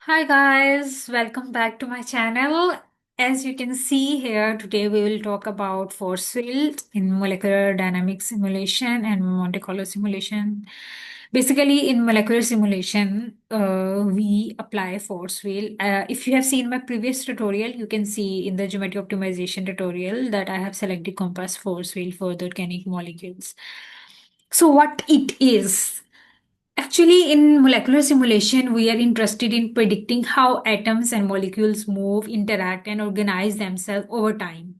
Hi guys, welcome back to my channel. As you can see here, today we will talk about force field in molecular dynamics simulation and Monte Carlo simulation. Basically, in molecular simulation, we apply force field. If you have seen my previous tutorial, you can see in the geometry optimization tutorial that I have selected compass force field for the organic molecules. So what it is? Actually, in molecular simulation, we are interested in predicting how atoms and molecules move, interact, and organize themselves over time.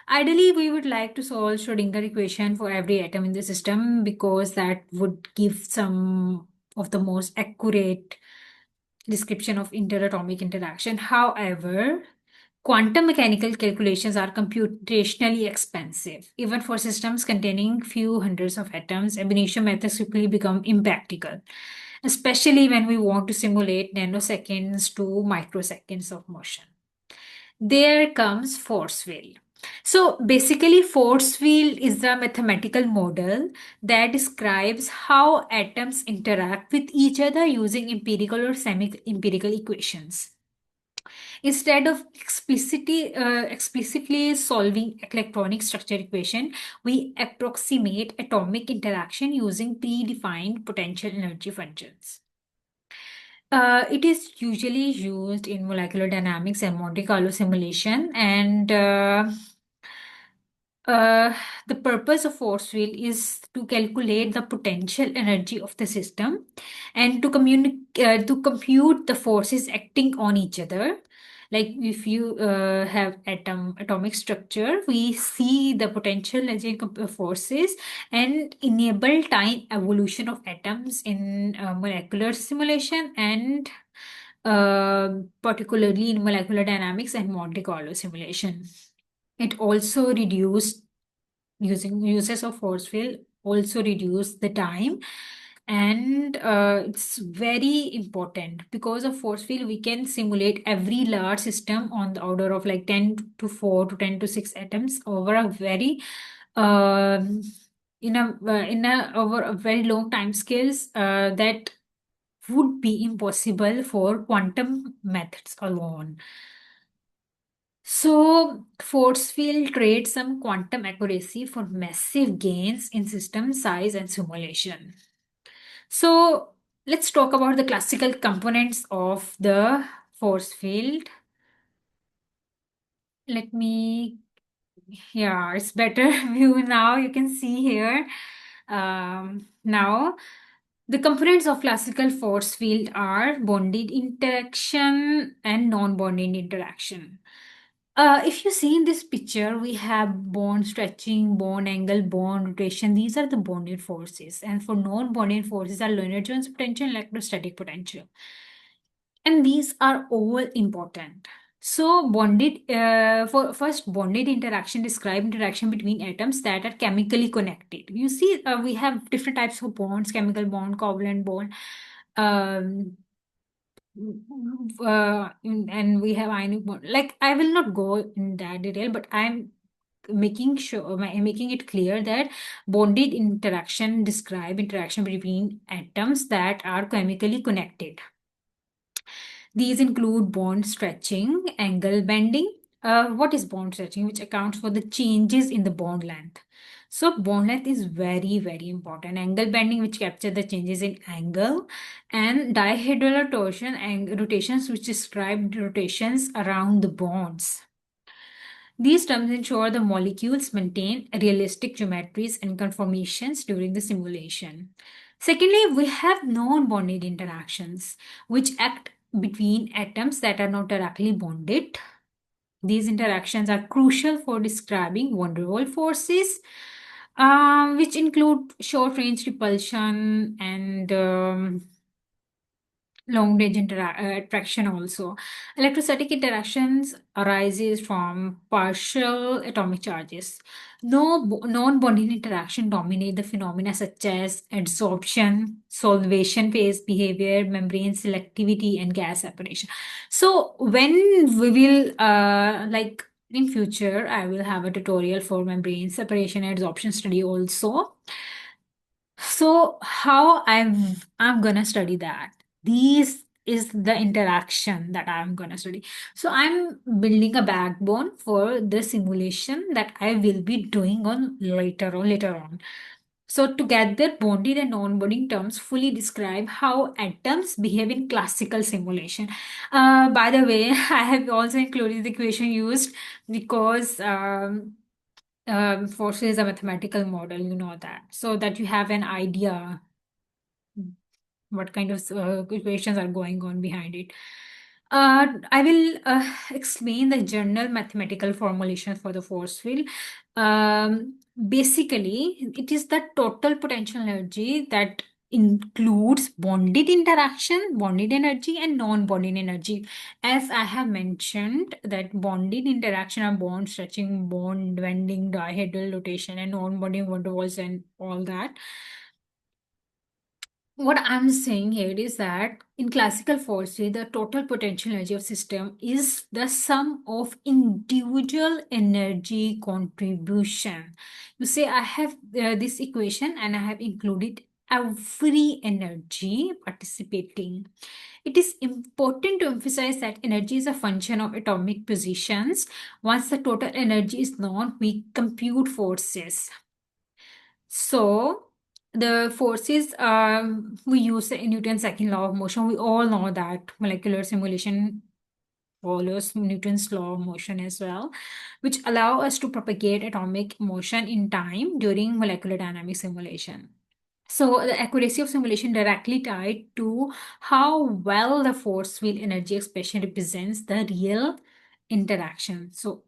Ideally, we would like to solve Schrodinger equation for every atom in the system because that would give some of the most accurate description of interatomic interaction. However, quantum mechanical calculations are computationally expensive. Even for systems containing few hundreds of atoms, ab initio methods quickly become impractical, especially when we want to simulate nanoseconds to microseconds of motion. There comes force field. So basically, force field is a mathematical model that describes how atoms interact with each other using empirical or semi-empirical equations. Instead of explicitly solving electronic structure equation, we approximate atomic interaction using predefined potential energy functions. It is usually used in molecular dynamics and Monte Carlo simulation, and uh, the purpose of force field is to calculate the potential energy of the system and to compute the forces acting on each other. Like if you have atomic structure, we see the potential energy and forces and enable time evolution of atoms in molecular simulation and particularly in molecular dynamics and Monte Carlo simulation. It also reduced using uses of force field also reduce the time, and it's very important because of force field we can simulate every large system on the order of like 10 to 4 to 10 to 6 atoms over a very um in a over a very long time scales that would be impossible for quantum methods alone. So, force field creates some quantum accuracy for massive gains in system size and simulation. So, let's talk about the classical components of the force field. Let me, yeah, it's better view now. You can see here. Now, the components of classical force field are bonded interaction and non-bonded interaction. If you see in this picture, we have bond stretching, bond angle, bond rotation. These are the bonded forces. And for non-bonded forces are Lennard-Jones potential and electrostatic potential. And these are all important. So for first bonded interaction, describe interaction between atoms that are chemically connected. You see, we have different types of bonds, chemical bond, covalent bond. Um, and we have ionic bond. Like I will not go in that detail, but I'm making it clear that bonded interaction describe interaction between atoms that are chemically connected. These include bond stretching, angle bending. What is bond stretching? Which accounts for the changes in the bond length. So bond length is very, very important. Angle bending, which capture the changes in angle, and dihedral torsion and rotations, which describe rotations around the bonds. These terms ensure the molecules maintain realistic geometries and conformations during the simulation. Secondly, we have non-bonded interactions, which act between atoms that are not directly bonded. These interactions are crucial for describing van der Waals forces, which include short-range repulsion and long range attraction also. Electrostatic interactions arises from partial atomic charges. No non-bonding interaction dominate the phenomena such as adsorption, solvation phase behavior, membrane selectivity, and gas separation. So when we will like in future, I will have a tutorial for membrane separation and adsorption study also. So how I'm gonna study that? These is the interaction that I'm going to study. So I'm building a backbone for the simulation that I will be doing on later on. So together, bonded and non-bonding terms fully describe how atoms behave in classical simulation. By the way, I have also included the equation used because force is a mathematical model, you know that, so that you have an idea what kind of equations are going on behind it. I will explain the general mathematical formulation for the force field. Basically, it is the total potential energy that includes bonded interaction, bonded energy, and non-bonded energy. As I have mentioned, that bonded interaction are bond stretching, bond bending, dihedral rotation, and non-bonding van der Waals and all that. What I'm saying here is that in classical forestry, the total potential energy of system is the sum of individual energy contribution. You say I have this equation and I have included every energy participating. It is important to emphasize that energy is a function of atomic positions. Once the total energy is known, we compute forces. So the forces we use in Newton's second law of motion. We all know that molecular simulation follows Newton's law of motion as well, which allow us to propagate atomic motion in time during molecular dynamic simulation. So the accuracy of simulation directly tied to how well the force field energy expression represents the real interaction. So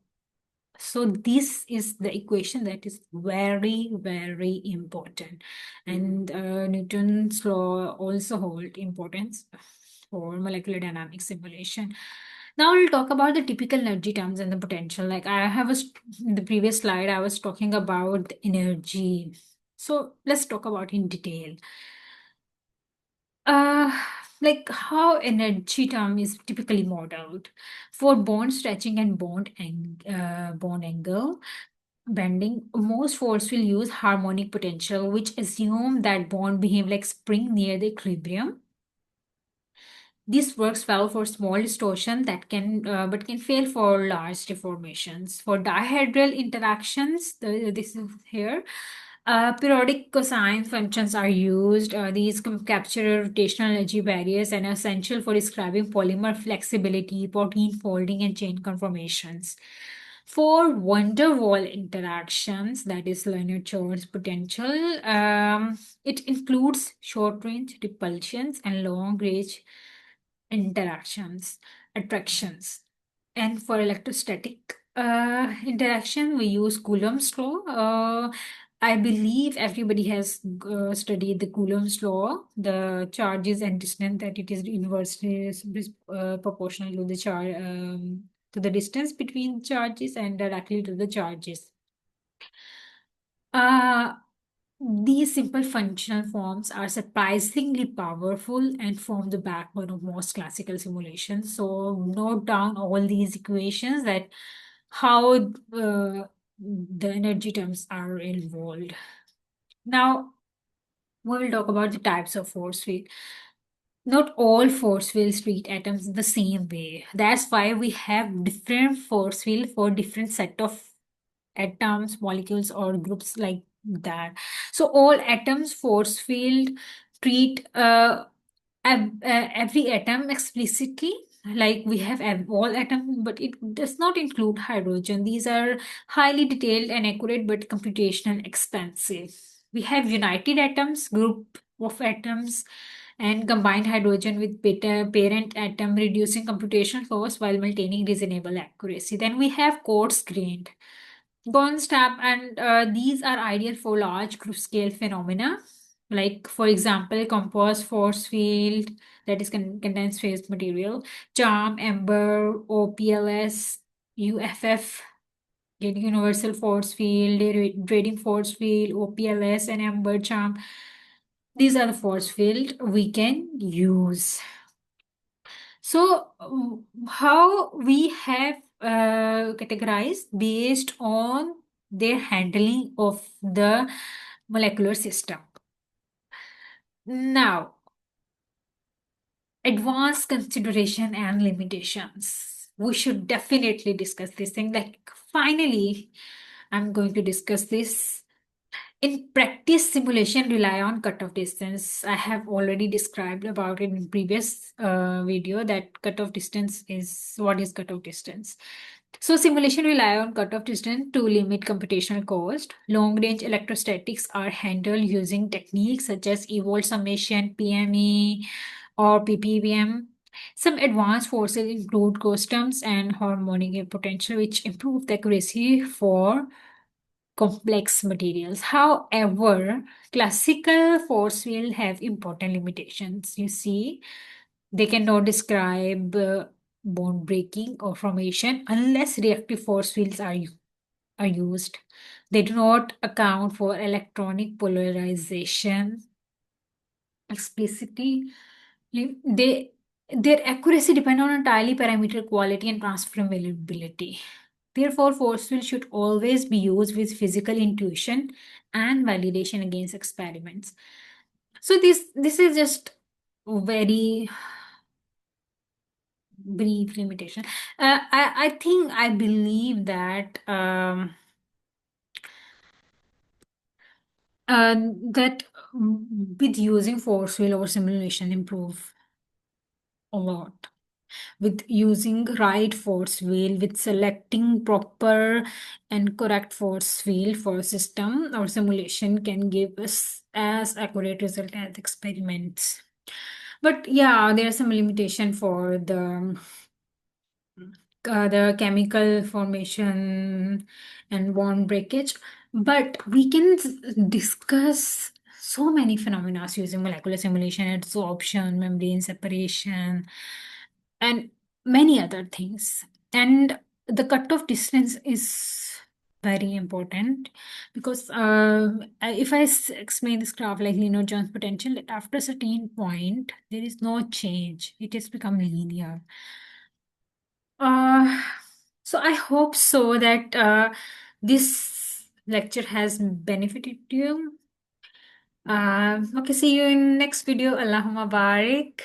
this is the equation that is very, very important. And Newton's law also hold importance for molecular dynamics simulation. Now we'll talk about the typical energy terms and the potential. Like I have in the previous slide, I was talking about the energy. So let's talk about in detail. Uh, like how energy term is typically modeled for bond stretching and bond angle bending. Most force will use harmonic potential, which assume that bond behave like spring near the equilibrium. This works well for small distortion that can but can fail for large deformations. For dihedral interactions, this is here. Periodic cosine functions are used. These capture rotational energy barriers and are essential for describing polymer flexibility, protein folding, and chain conformations. For van der Waals interactions, that is Leonard-Chor's potential, it includes short-range repulsions and long-range interactions, attractions. And for electrostatic interaction, we use Coulomb's law. I believe everybody has studied the Coulomb's law, the charges and distance that it is inversely proportional to the charge to the distance between charges and directly to the charges. Uh, these simple functional forms are surprisingly powerful and form the backbone of most classical simulations. So note down all these equations that how the energy terms are involved. Now we will talk about the types of force field. Not all force fields treat atoms the same way. That's why we have different force field for different set of atoms, molecules, or groups like that. So all atoms force field treat every atom explicitly. Like we have all atoms, but it does not include hydrogen. These are highly detailed and accurate, but computational expensive. We have united atoms, group of atoms, and combined hydrogen with beta parent atom, reducing computational cost while maintaining reasonable accuracy. Then we have coarse grained bonds tap, and these are ideal for large group scale phenomena, like for example, composite force field, that is condensed phase material, charm, ember, OPLS, UFF, universal force field, radiating force field, OPLS, and ember charm. These are the force field we can use. So, how we have categorized based on their handling of the molecular system. Now, advanced consideration and limitations. We should definitely discuss this thing. Like, finally, I'm going to discuss this. In practice, simulation rely on cutoff distance. I have already described about it in previous video that cutoff distance is what is cutoff distance. So simulation rely on cutoff distance to limit computational cost. Long range electrostatics are handled using techniques such as evolved summation, PME, or PPVM. Some advanced forces include Grosström's and harmonic potential, which improve the accuracy for complex materials. However, classical force field have important limitations. You see, they cannot describe bond breaking or formation unless reactive force fields are used. They do not account for electronic polarization explicitly. They their accuracy depend on entirely parameter quality and transferability. Therefore, force field should always be used with physical intuition and validation against experiments. So this is just very brief limitation. I think I believe that that with using force field or simulation improve a lot. With using right force field, with selecting proper and correct force field for a system or simulation can give us as accurate result as experiments. But yeah, there are some limitation for the chemical formation and bond breakage. But we can discuss so many phenomena using molecular simulation, adsorption, membrane separation, and many other things. And the cutoff distance is very important because if I explain this graph like Lino-Jones potential, that after a certain point, there is no change. It has become linear. Uh, so I hope so that this lecture has benefited you. Okay, see you in next video. Allahumma barik.